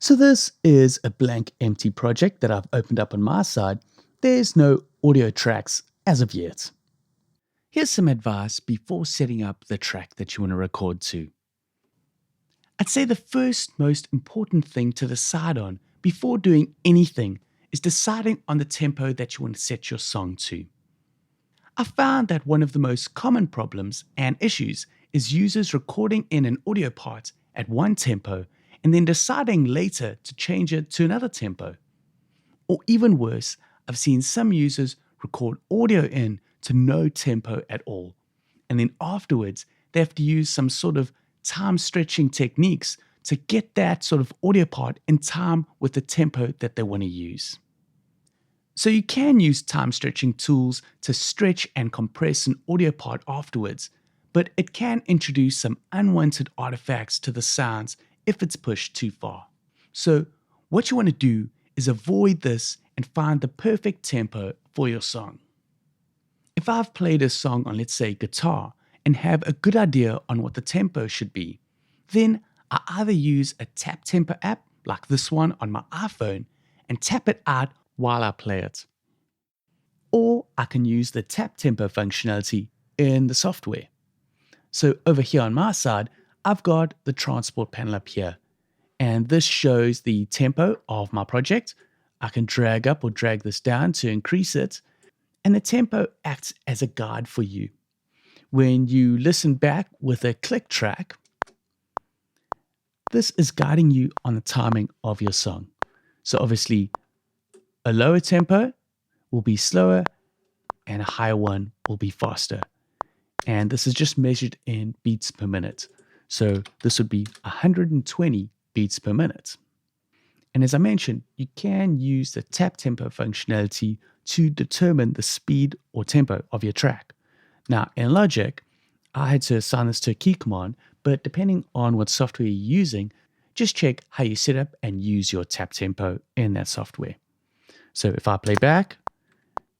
So this is a blank empty project that I've opened up on my side. There's no audio tracks as of yet. Here's some advice before setting up the track that you want to record to. I'd say the first most important thing to decide on before doing anything is deciding on the tempo that you want to set your song to. I found that one of the most common problems and issues is users recording in an audio part at one tempo and then deciding later to change it to another tempo. Or even worse, I've seen some users record audio in to no tempo at all, and then afterwards they have to use some sort of time stretching techniques to get that sort of audio part in time with the tempo that they want to use. So you can use time stretching tools to stretch and compress an audio part afterwards, but it can introduce some unwanted artifacts to the sounds if it's pushed too far. So what you want to do is avoid this and find the perfect tempo for your song. If I've played a song on, let's say, guitar and have a good idea on what the tempo should be, then I either use a tap tempo app like this one on my iPhone and tap it out while I play it. Or I can use the tap tempo functionality in the software. So over here on my side, I've got the transport panel up here, and this shows the tempo of my project. I can drag up or drag this down to increase it, and the tempo acts as a guide for you. When you listen back with a click track, this is guiding you on the timing of your song. So obviously, a lower tempo will be slower and a higher one will be faster. And this is just measured in beats per minute. So this would be 120 beats per minute. And as I mentioned, you can use the tap tempo functionality to determine the speed or tempo of your track. Now, in Logic, I had to assign this to a key command, but depending on what software you're using, just check how you set up and use your tap tempo in that software. So if I play back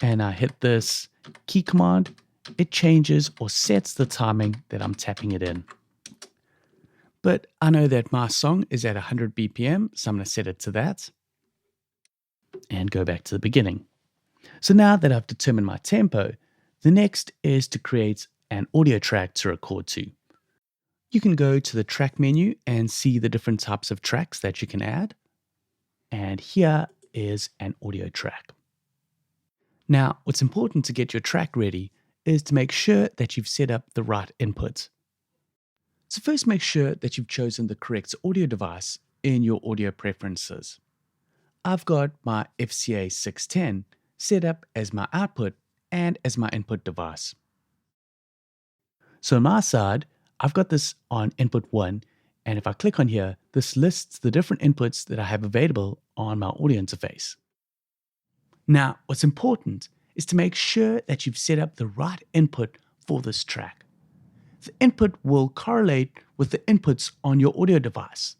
and I hit this key command, it changes or sets the timing that I'm tapping it in. But I know that my song is at 100 BPM, so I'm going to set it to that and go back to the beginning. So now that I've determined my tempo, the next is to create an audio track to record to. You can go to the track menu and see the different types of tracks that you can add. And here is an audio track. Now, what's important to get your track ready is to make sure that you've set up the right input. So first make sure that you've chosen the correct audio device in your audio preferences. I've got my FCA 610 set up as my output and as my input device. So on my side, I've got this on input 1, and if I click on here, this lists the different inputs that I have available on my audio interface. Now, what's important is to make sure that you've set up the right input for this track. The input will correlate with the inputs on your audio device.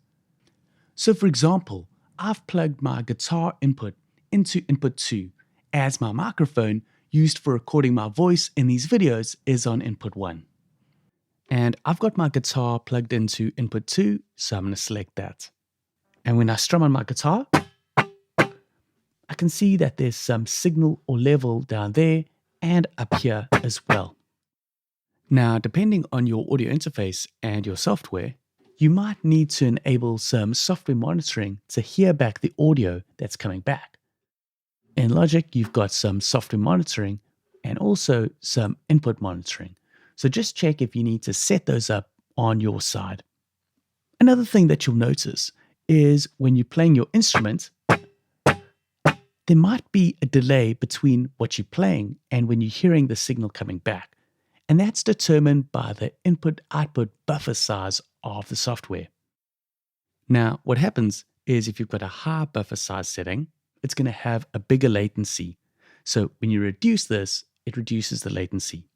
So for example, I've plugged my guitar input into input 2, as my microphone used for recording my voice in these videos is on input 1. And I've got my guitar plugged into input 2, so I'm going to select that. And when I strum on my guitar, I can see that there's some signal or level down there and up here as well. Now, depending on your audio interface and your software, you might need to enable some software monitoring to hear back the audio that's coming back. In Logic, you've got some software monitoring and also some input monitoring. So just check if you need to set those up on your side. Another thing that you'll notice is when you're playing your instrument, there might be a delay between what you're playing and when you're hearing the signal coming back. And that's determined by the input-output buffer size of the software. Now, what happens is if you've got a high buffer size setting, it's going to have a bigger latency. So when you reduce this, it reduces the latency.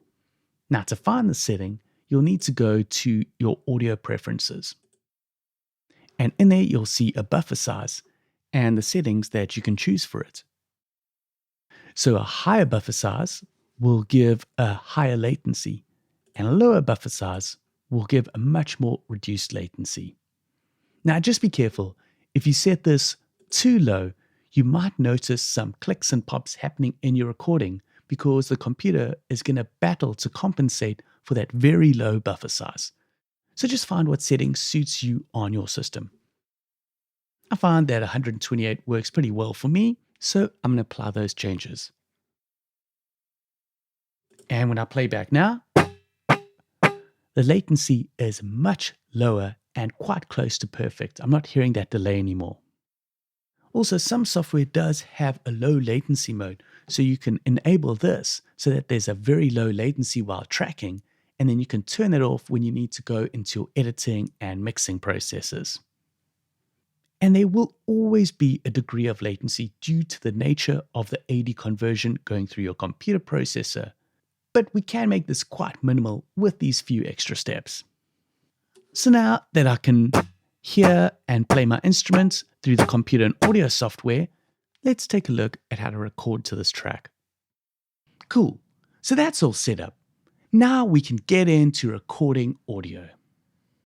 Now, to find the setting, you'll need to go to your audio preferences. And in there, you'll see a buffer size and the settings that you can choose for it. So a higher buffer size will give a higher latency, and a lower buffer size will give a much more reduced latency. Now, just be careful. If you set this too low, you might notice some clicks and pops happening in your recording because the computer is going to battle to compensate for that very low buffer size. So just find what setting suits you on your system. I find that 128 works pretty well for me, so I'm going to apply those changes. And when I play back now, the latency is much lower and quite close to perfect. I'm not hearing that delay anymore. Also, some software does have a low latency mode, so you can enable this so that there's a very low latency while tracking, and then you can turn it off when you need to go into your editing and mixing processes. And there will always be a degree of latency due to the nature of the AD conversion going through your computer processor, but we can make this quite minimal with these few extra steps. So now that I can hear and play my instruments through the computer and audio software, let's take a look at how to record to this track. Cool, so that's all set up. Now we can get into recording audio.